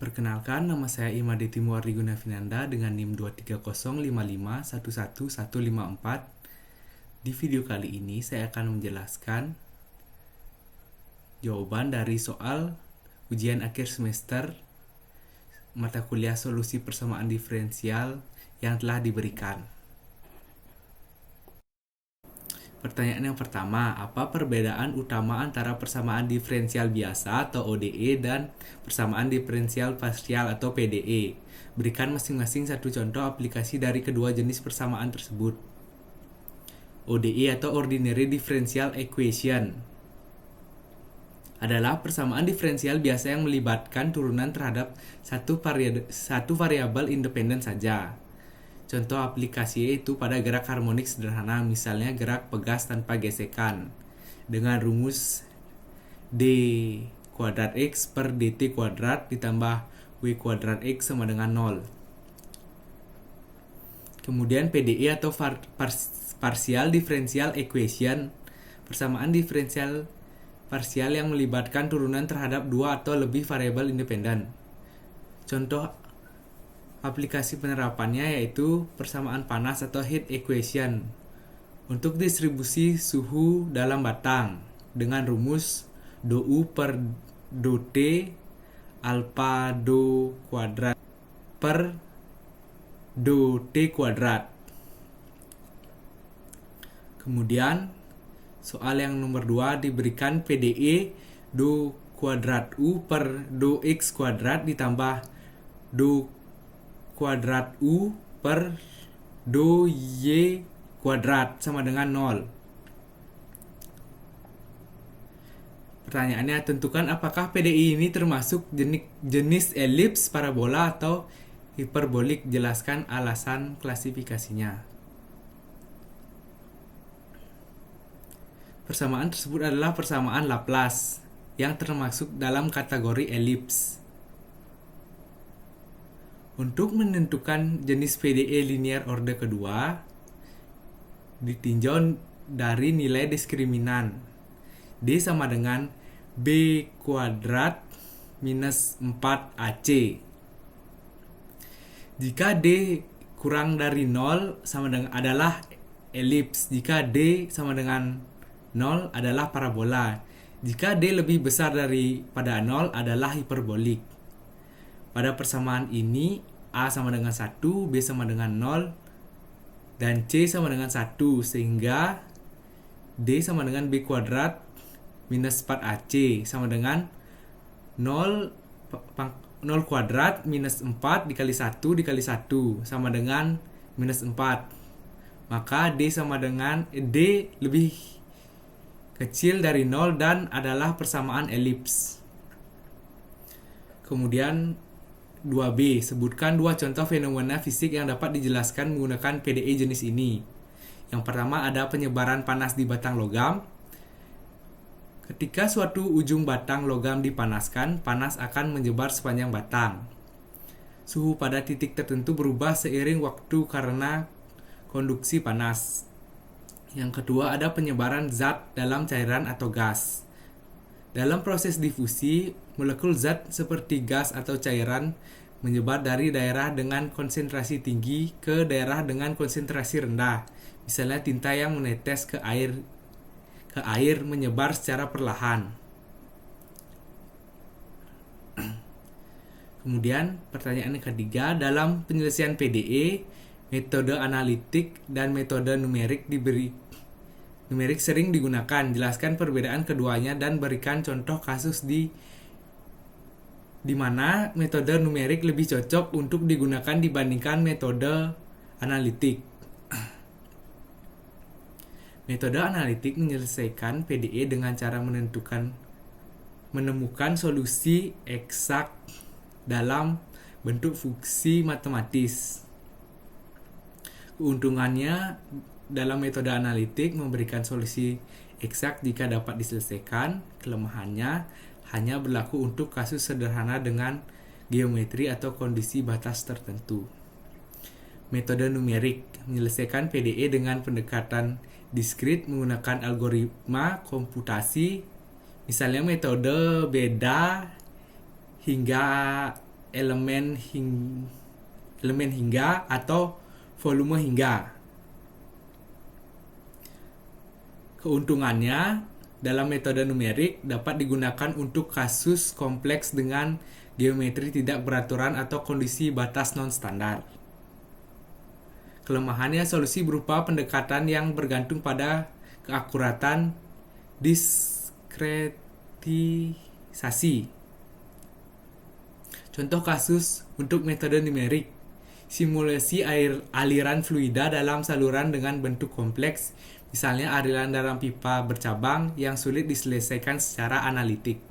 Perkenalkan, nama saya Imade Timuardi Gunavinanda dengan NIM 23055111154. Di video kali ini saya akan menjelaskan jawaban dari soal ujian akhir semester mata kuliah solusi persamaan diferensial yang telah diberikan. Pertanyaan yang pertama, apa perbedaan utama antara persamaan diferensial biasa atau ODE dan persamaan diferensial parsial atau PDE? Berikan masing-masing satu contoh aplikasi dari kedua jenis persamaan tersebut. ODE atau Ordinary Differential Equation adalah persamaan diferensial biasa yang melibatkan turunan terhadap satu variabel independen saja. Contoh aplikasi itu pada gerak harmonik sederhana, misalnya gerak pegas tanpa gesekan, dengan rumus d kuadrat x per dt kuadrat ditambah w kuadrat x sama dengan 0. Kemudian PDE atau Partial Differential Equation, persamaan diferensial parsial yang melibatkan turunan terhadap dua atau lebih variabel independen. Contoh aplikasi penerapannya yaitu persamaan panas atau heat equation untuk distribusi suhu dalam batang dengan rumus do U per do T alpha do kuadrat per do T kuadrat. Kemudian soal yang nomor 2 diberikan PDE do kuadrat U per do X kuadrat ditambah do kuadrat U per do Y kuadrat sama dengan 0. Pertanyaannya, tentukan apakah PDI ini termasuk jenis elips, parabola, atau hiperbolik. Jelaskan alasan klasifikasinya. Persamaan tersebut adalah persamaan Laplace yang termasuk dalam kategori elips. Untuk menentukan jenis PDE linear order kedua, ditinjau dari nilai diskriminan. D sama dengan B kuadrat minus 4AC. Jika D kurang dari 0 sama dengan adalah elips. Jika D sama dengan 0 adalah parabola. Jika D lebih besar daripada 0 adalah hiperbolik. Pada persamaan ini A sama dengan 1, B sama dengan 0, dan C sama dengan 1, sehingga D sama dengan B kuadrat minus 4AC sama dengan 0 kuadrat minus 4 dikali 1 dikali 1 sama dengan minus 4. Maka D sama dengan D lebih kecil dari 0 dan adalah persamaan elips. Kemudian 2B, sebutkan dua contoh fenomena fisik yang dapat dijelaskan menggunakan PDE jenis ini. Yang pertama ada penyebaran panas di batang logam. Ketika suatu ujung batang logam dipanaskan, panas akan menyebar sepanjang batang. Suhu pada titik tertentu berubah seiring waktu karena konduksi panas. Yang kedua ada penyebaran zat dalam cairan atau gas. Dalam proses difusi, molekul zat seperti gas atau cairan menyebar dari daerah dengan konsentrasi tinggi ke daerah dengan konsentrasi rendah. Misalnya tinta yang menetes ke air menyebar secara perlahan. Kemudian pertanyaan yang ketiga, dalam penyelesaian PDE, metode analitik dan metode numerik sering digunakan. Jelaskan perbedaan keduanya dan berikan contoh kasus di mana metode numerik lebih cocok untuk digunakan dibandingkan metode analitik. Metode analitik menyelesaikan PDE dengan cara menemukan solusi eksak dalam bentuk fungsi matematis. Keuntungannya dalam metode analitik memberikan solusi eksak jika dapat diselesaikan. Kelemahannya hanya berlaku untuk kasus sederhana dengan geometri atau kondisi batas tertentu. Metode numerik menyelesaikan PDE dengan pendekatan diskrit menggunakan algoritma komputasi, misalnya metode beda hingga elemen hingga atau volume hingga. Keuntungannya, dalam metode numerik dapat digunakan untuk kasus kompleks dengan geometri tidak beraturan atau kondisi batas non-standar. Kelemahannya, solusi berupa pendekatan yang bergantung pada keakuratan diskretisasi. Contoh kasus untuk metode numerik: simulasi aliran fluida dalam saluran dengan bentuk kompleks, misalnya aliran dalam pipa bercabang yang sulit diselesaikan secara analitik.